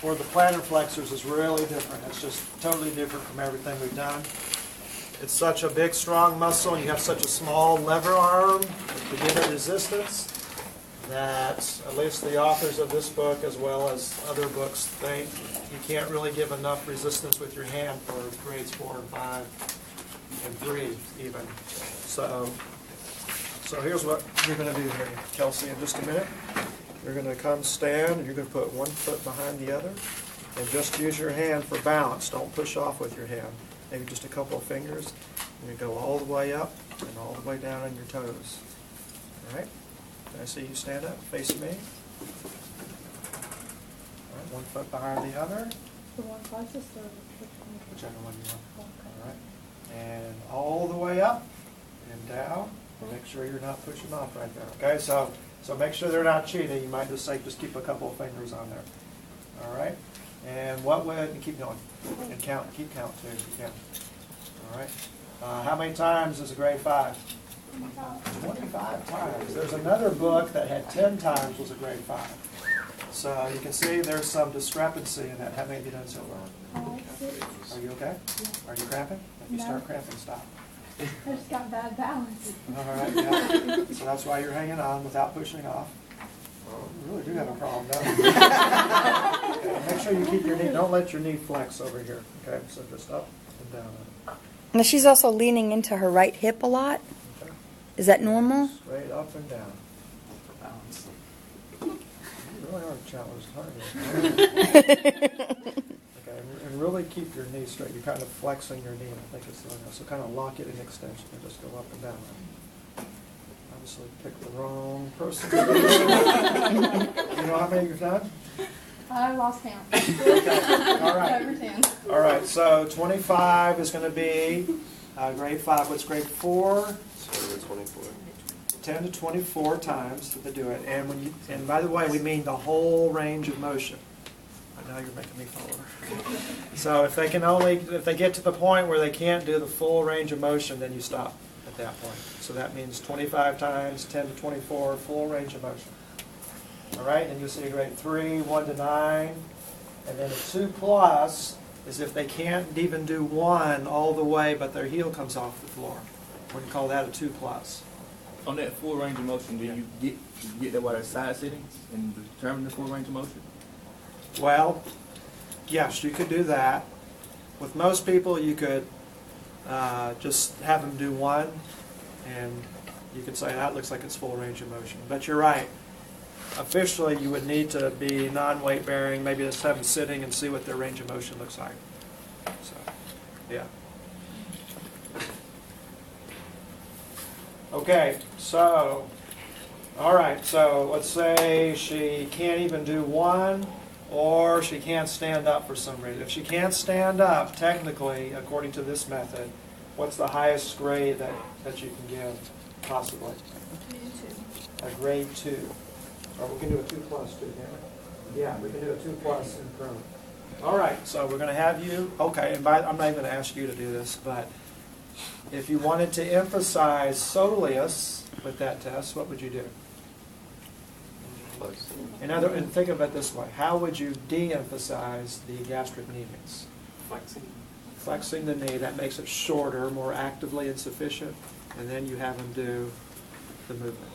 for the plantar flexors is really different. It's just totally different from everything we've done. It's such a big, strong muscle, and you have such a small lever arm to give it resistance that at least the authors of this book, as well as other books, think you can't really give enough resistance with your hand for grades 4 and 5 and 3 even. So here's what you're going to do here, Kelsey, in just a minute. You're going to come stand, and you're going to put one foot behind the other, and just use your hand for balance. Don't push off with your hand. Maybe just a couple of fingers. And you go all the way up and all the way down on your toes. All right? Can I see you stand up? Face me. All right, one foot behind the other. The one closest or whichever one you want. Okay. All right. And all the way up and down. Make sure you're not pushing off right there. Okay, so make sure they're not cheating. You might just say, just keep a couple of fingers on there. All right. And what would, and keep going. And count, keep count too. Count. All right. How many times is a grade 5? 25 times. There's another book that had 10 times was a grade 5. So you can see there's some discrepancy in that. How many have you done so far? Are you okay? Yeah. Are you cramping? If you start cramping, stop. I just got bad balance. All right, yeah. So that's why you're hanging on without pushing off. Well, you really do have a problem, don't you? Okay, make sure you keep your knee. Don't let your knee flex over here. Okay, so just up and down. Now she's also leaning into her right hip a lot. Okay. Is that normal? Straight up and down. Balance. You really are challenged, aren't you? Okay, and really keep your knee straight. You're kind of flexing your knee, I think it's doing that. So kind of lock it in extension and just go up and down. Obviously picked the wrong person. You know how many you've done? I lost count. Okay, all right. Over 10. All right, so 25 is going to be grade 5. What's grade 4? 10 to 24 times that they do it. And by the way, we mean the whole range of motion. Now you're making me fall over. So if they get to the point where they can't do the full range of motion, then you stop at that point. So that means 25 times, 10 to 24, full range of motion. All right, and you'll see grade 3, 1 to 9. And then a 2 plus is if they can't even do 1 all the way, but their heel comes off the floor. We can call that a 2 plus. On that full range of motion, do you get that by the side sittings and determine the full range of motion? Well, yes, you could do that. With most people, you could just have them do 1, and you could say that looks like it's full range of motion. But you're right. Officially, you would need to be non-weight bearing, maybe just have them sitting and see what their range of motion looks like. So, yeah. Okay, so, all right, so let's say she can't even do 1. Or she can't stand up for some reason. If she can't stand up, technically, according to this method, what's the highest grade that you can give, possibly? A grade 2. Or we can do a 2 plus too, can't we? Yeah, we can do a 2 plus in prone. All right, so we're going to have you, okay, and I'm not even going to ask you to do this, but if you wanted to emphasize soleus with that test, what would you do? And think of it this way. How would you de-emphasize the gastrocnemius? Flexing the knee. That makes it shorter, more actively insufficient, and then you have them do the movement.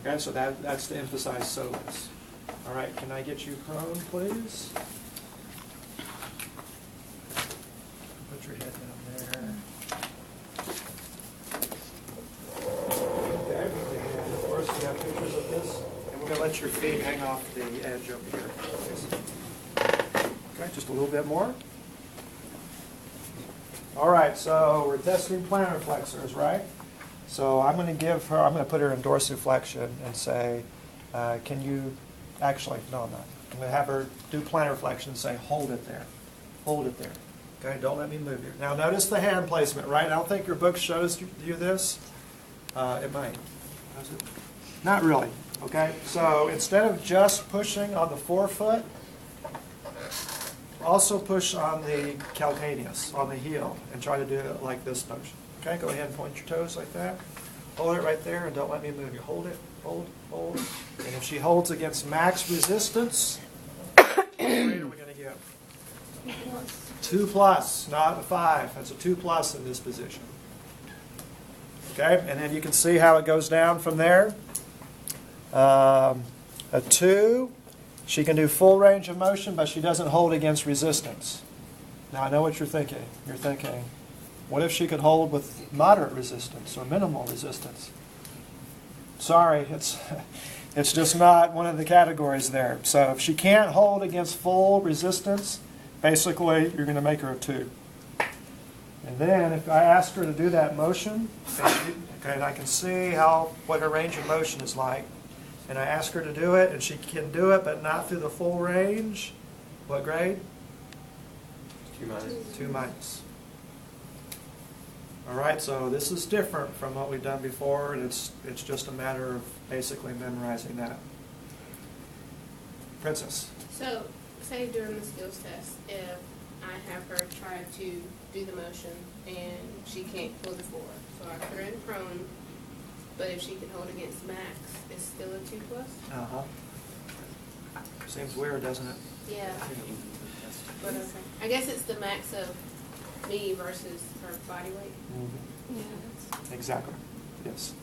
Okay, so that's to emphasize soleus. All right, can I get you prone, please? Put your head down there. You have pictures of this, and we're going to let your feet hang off the edge over here. Okay, just a little bit more. All right, so we're testing plantar flexors, right? So I'm going to put her in dorsiflexion and say, can you, actually, no, I'm not. I'm going to have her do plantar flexion and say, hold it there. Hold it there. Okay, don't let me move you. Now notice the hand placement, right? I don't think your book shows you this. It might. Does it? Not really, okay? So instead of just pushing on the forefoot, also push on the calcaneus, on the heel, and try to do it like this motion. Okay, go ahead and point your toes like that. Hold it right there and don't let me move you. Hold it, hold, hold. And if she holds against max resistance, grade are we going to give? 2 plus, not a 5. That's a 2 plus in this position. Okay, and then you can see how it goes down from there. A 2, she can do full range of motion, but she doesn't hold against resistance. Now I know what you're thinking. You're thinking, what if she could hold with moderate resistance or minimal resistance? Sorry, it's just not one of the categories there. So if she can't hold against full resistance, basically you're going to make her a 2. And then if I ask her to do that motion, okay, and I can see what her range of motion is like, and I ask her to do it, and she can do it, but not through the full range, what grade? 2 minus. 2 minus. All right, so this is different from what we've done before, and it's just a matter of basically memorizing that. Princess. So, say during the skills test, if I have her try to do the motion and she can't pull the floor, so I put her in prone, but if she can hold against max, it's still a 2 plus? Uh-huh. Seems weird, doesn't it? Yeah. But okay. I guess it's the max of me versus her body weight. Mm-hmm. Exactly. Yes.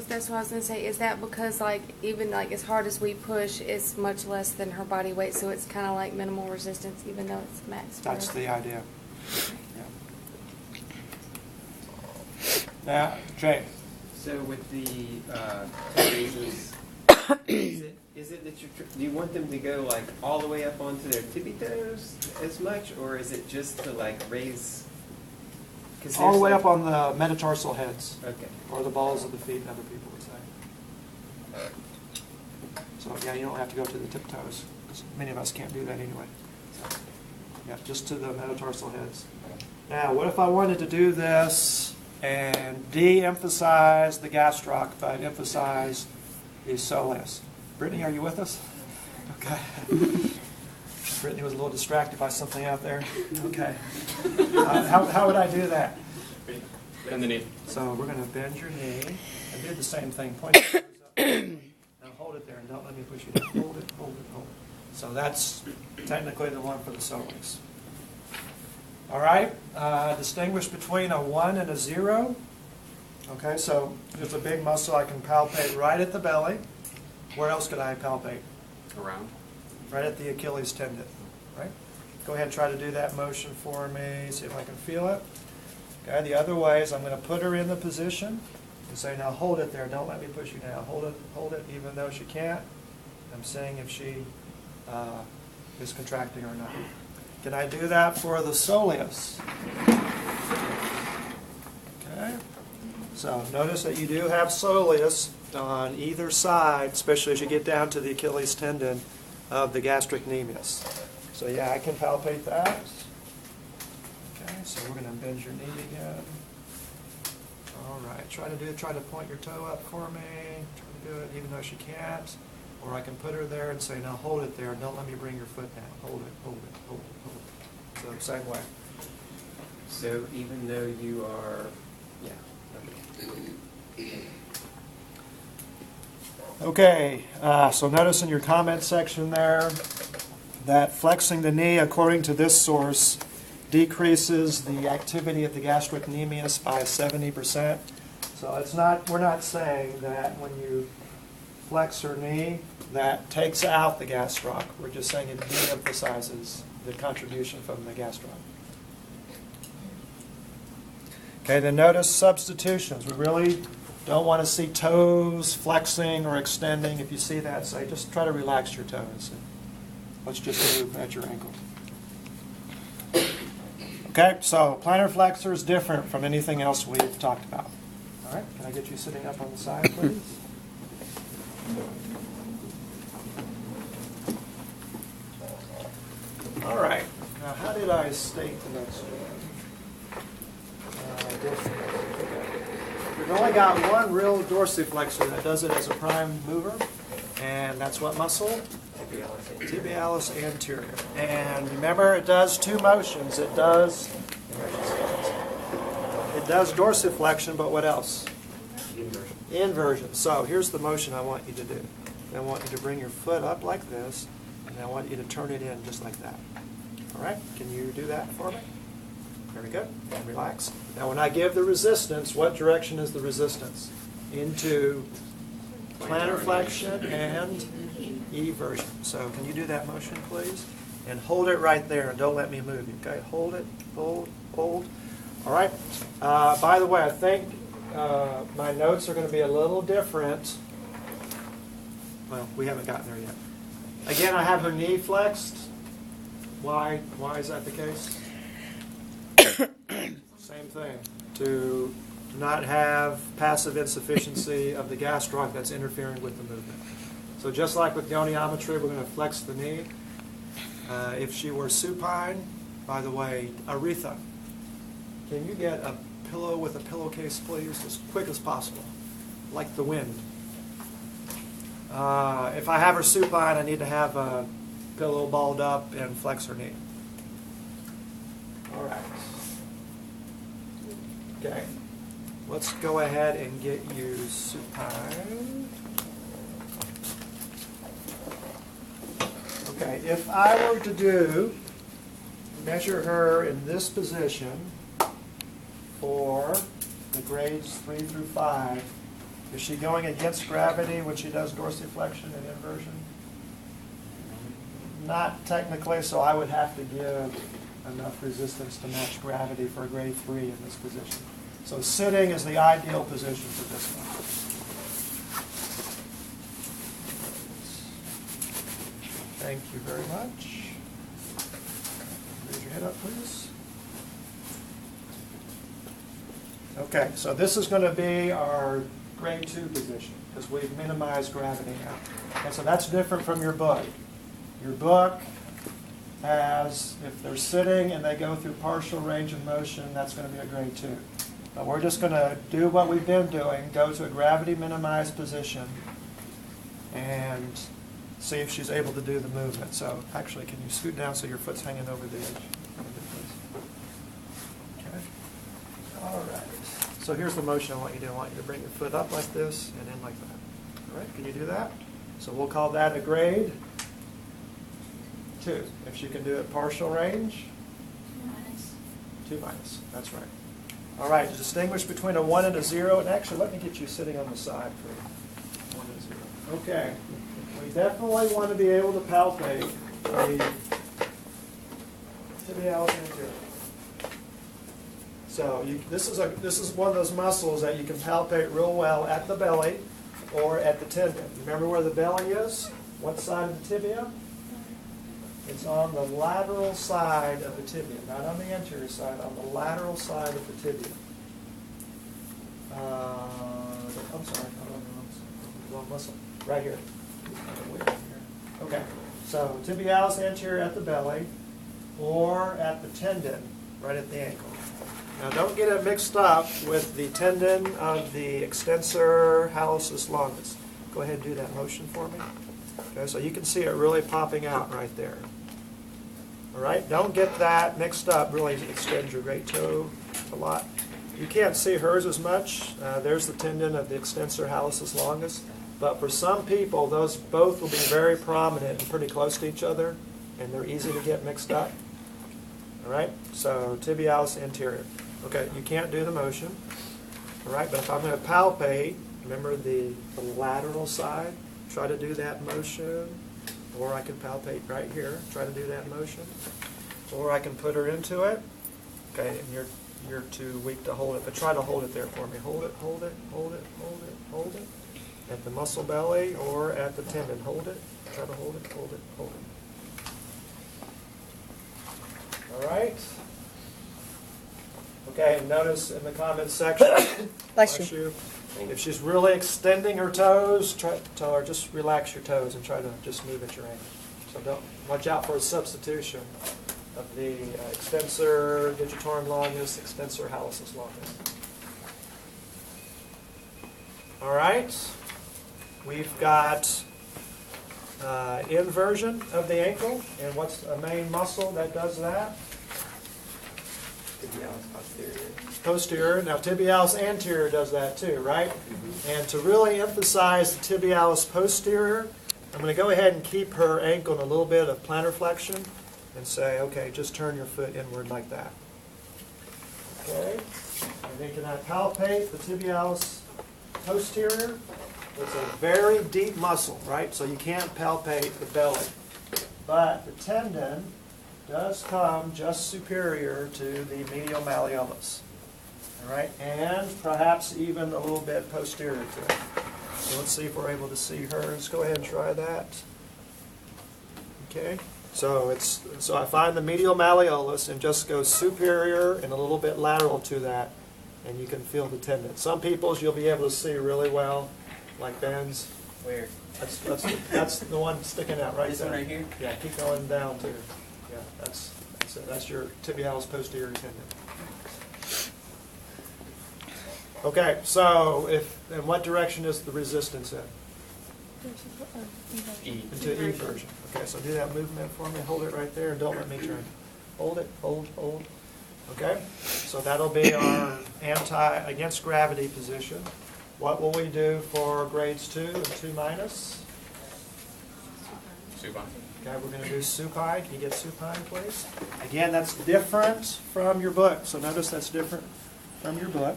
That's what I was gonna say. Is that because even as hard as we push, it's much less than her body weight, so it's kind of like minimal resistance, even though it's max. That's the idea. Yeah. Now, Jay. So with the toe raises, is it that do you want them to go all the way up onto their tippy toes as much, or is it just to raise? All the way up on the metatarsal heads. Okay. Or the balls of the feet, other people would say. So yeah, you don't have to go to the tiptoes, because many of us can't do that anyway. So, yeah, just to the metatarsal heads. Now, what if I wanted to do this and de-emphasize the gastroc, but emphasize the soleus? Brittany, are you with us? Okay. Brittany was a little distracted by something out there. Okay. How would I do that? Bend the knee. So we're going to bend your knee and do the same thing. Point your toes up. Now hold it there and don't let me push you down. Hold it, hold it, hold it. So that's technically the one for the soleus. All right. Distinguish between a 1 and a 0. Okay, so there's a big muscle I can palpate right at the belly. Where else could I palpate? Around. Right at the Achilles tendon, right? Go ahead and try to do that motion for me, see if I can feel it. Okay, the other way is I'm going to put her in the position and say, now hold it there, don't let me push you down. Hold it, even though she can't. I'm seeing if she is contracting or not. Can I do that for the soleus? Okay, so notice that you do have soleus on either side, especially as you get down to the Achilles tendon of the gastrocnemius. So yeah, I can palpate that. Okay, so we're going to bend your knee again. All right, try to point your toe up for me. Try to do it even though she can't. Or I can put her there and say, now hold it there. Don't let me bring your foot down. Hold it, hold it, hold it, hold it. So same way. So even though you are, yeah. Okay. Okay, so notice in your comment section there that flexing the knee, according to this source, decreases the activity of the gastrocnemius by 70%. So we're not saying that when you flex her knee, that takes out the gastroc. We're just saying it de-emphasizes the contribution from the gastroc. Okay, then notice substitutions. We really don't want to see toes flexing or extending. If you see that, say, just try to relax your toes. Let's just move at your ankle. Okay, so plantar flexor is different from anything else we've talked about. All right, can I get you sitting up on the side, please? All right, now how did I state the next one? We've only got one real dorsiflexor that does it as a prime mover, and that's what muscle? Tibialis anterior. And remember, it does two motions. It does dorsiflexion, but what else? Inversion. So here's the motion I want you to do. I want you to bring your foot up like this And I want you to turn it in just like that. All right, can you do that for me? Very good, and relax. Now when I give the resistance, what direction is the resistance? Into plantar flexion and eversion. So can you do that motion, please? And hold it right there, and don't let me move you, okay? Hold it, hold, hold. All right, by the way, I think my notes are going to be a little different. Well, we haven't gotten there yet. Again, I have her knee flexed. Why is that the case? Same thing. To not have passive insufficiency of the gastroc that's interfering with the movement. So just like with goniometry, we're going to flex the knee. If she were supine, by the way, Aretha, can you get a pillow with a pillowcase, please, as quick as possible, like the wind? If I have her supine, I need to have a pillow balled up and flex her knee. All right. Okay. Let's go ahead and get you supine. Okay, if I were to measure her in this position for the grades 3 through 5, is she going against gravity when she does dorsiflexion and inversion? Not technically, so I would have to give enough resistance to match gravity for a grade 3 in this position. So sitting is the ideal position for this one. Thank you very much. Raise your head up, please. Okay, so this is going to be our grade 2 position because we've minimized gravity now. And so that's different from your book. Your book has, if they're sitting and they go through partial range of motion, that's going to be a grade 2. But we're just going to do what we've been doing, go to a gravity minimized position and see if she's able to do the movement. So actually, can you scoot down so your foot's hanging over the edge? Okay. All right. So here's the motion I want you to do. I want you to bring your foot up like this and in like that. All right, can you do that? So we'll call that a grade 2. If she can do it partial range? 2 minus. That's right. All right, distinguish between a 1 and a 0. And actually, let me get you sitting on the side for 1 and 0. Okay. We definitely want to be able to palpate the tibialis anterior. So this is one of those muscles that you can palpate real well at the belly or at the tendon. Remember where the belly is? What side of the tibia? It's on the lateral side of the tibia, not on the anterior side, on the lateral side of the tibia. I'm sorry, wrong muscle. Right here. Okay, so tibialis anterior at the belly or at the tendon right at the ankle. Now don't get it mixed up with the tendon of the extensor hallucis longus. Go ahead and do that motion for me. Okay, so you can see it really popping out right there. All right, don't get that mixed up. Really extend your great toe a lot. You can't see hers as much. There's the tendon of the extensor hallucis longus. But for some people, those both will be very prominent and pretty close to each other, and they're easy to get mixed up. All right, so tibialis anterior. Okay, you can't do the motion. All right, but if I'm going to palpate, remember the lateral side, try to do that motion, or I can palpate right here, try to do that motion, or I can put her into it. Okay, and you're too weak to hold it, but try to hold it there for me. Hold it, hold it, hold it, hold it, hold it. At the muscle belly or at the tendon. Hold it. Try to hold it, hold it, hold it. All right. Okay, and notice in the comments section, Bless you. if she's really extending her toes, tell her just relax your toes and try to just move at your ankle. So don't watch out for a substitution of the extensor digitorum longus, extensor hallucis longus. All right. We've got inversion of the ankle, and what's a main muscle that does that? Tibialis posterior. Posterior. Now tibialis anterior does that too, right? And to really emphasize the tibialis posterior, I'm going to go ahead and keep her ankle in a little bit of plantar flexion and say, okay, just turn your foot inward like that. Okay? And then can I palpate the tibialis posterior? It's a very deep muscle, right? So you can't palpate the belly. But the tendon does come just superior to the medial malleolus. All right? And perhaps even a little bit posterior to it. So let's see if we're able to see hers. Go ahead and try that. Okay? So I find the medial malleolus and just go superior and a little bit lateral to that, and you can feel the tendon. Some people's you'll be able to see really well, like Ben's. Where? That's the one sticking out right This there. one right here? Yeah, keep going down too. Yeah, that's it. That's your tibialis posterior tendon. Okay, so in what direction is the resistance in? E. Into eversion. Okay, so do that movement for me. Hold it right there and don't let me turn. Hold it, hold. Okay, so that'll be our against gravity position. What will we do for grades 2 and 2 minus? Supine. Okay, we're going to do supine. Can you get supine, please? Again, that's different from your book. So notice that's different from your book.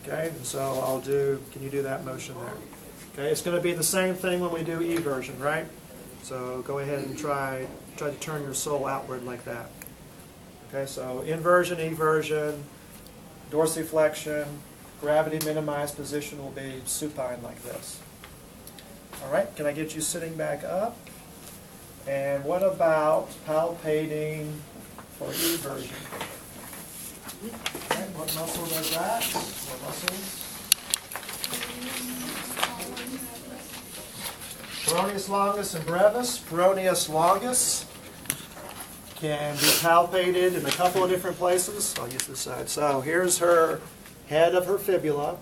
Okay, and so I'll do, can you do that motion there? Okay, it's going to be the same thing when we do eversion, right? So go ahead and try to turn your sole outward like that. Okay, so inversion, eversion, dorsiflexion, gravity minimized position will be supine like this. All right, can I get you sitting back up? And what about palpating for eversion? Okay, what muscle does that? What muscles? Peroneus longus and brevis. Peroneus longus can be palpated in a couple of different places. I'll use this side. So here's her head of her fibula.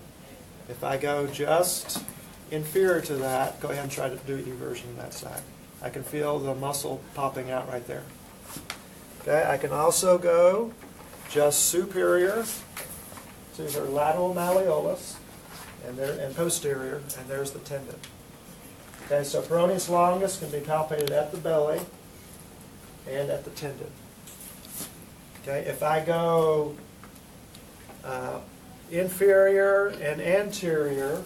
If I go just inferior to that, go ahead and try to do eversion on that side. I can feel the muscle popping out right there. Okay, I can also go just superior to her lateral malleolus and posterior, and there's the tendon. Okay, so peroneus longus can be palpated at the belly and at the tendon. Okay, if I go inferior and anterior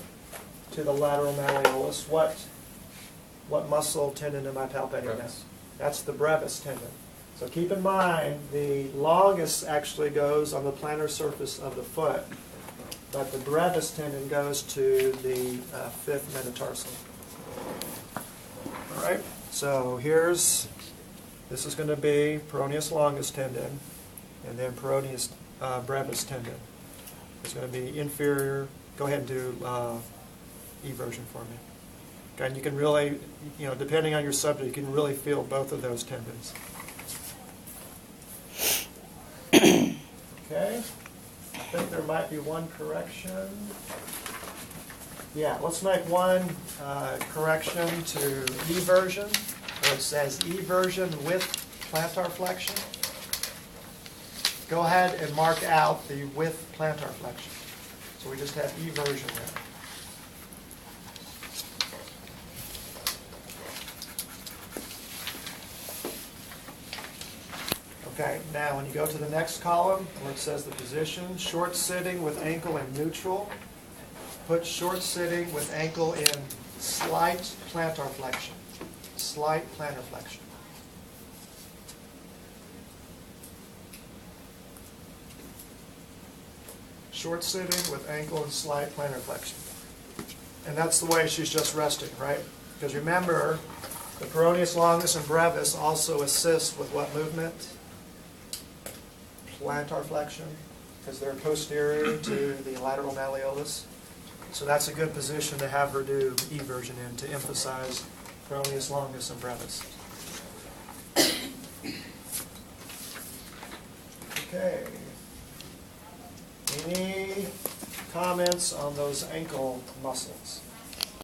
to the lateral malleolus, what muscle tendon am I palpating now? Brevis. That's the brevis tendon. So keep in mind, the longus actually goes on the plantar surface of the foot, but the brevis tendon goes to the fifth metatarsal. All right, so this is going to be peroneus longus tendon, and then peroneus brevis tendon. It's going to be inferior. Go ahead and do eversion for me. Okay, and you can really, depending on your subject, you can really feel both of those tendons. Okay, I think there might be one correction. Yeah, let's make one correction to eversion, where it says eversion with plantar flexion. Go ahead and mark out the with plantar flexion. So we just have eversion there. Okay, now when you go to the next column where it says the position, short sitting with ankle in neutral, put short sitting with ankle in slight plantar flexion. Slight plantar flexion. Short sitting with ankle in slight plantar flexion. And that's the way she's just resting, right? Because remember, the peroneus longus and brevis also assist with what movement? Plantar flexion, because they're posterior to the lateral malleolus. So that's a good position to have her do eversion in to emphasize peroneus longus and brevis. Okay. Any comments on those ankle muscles?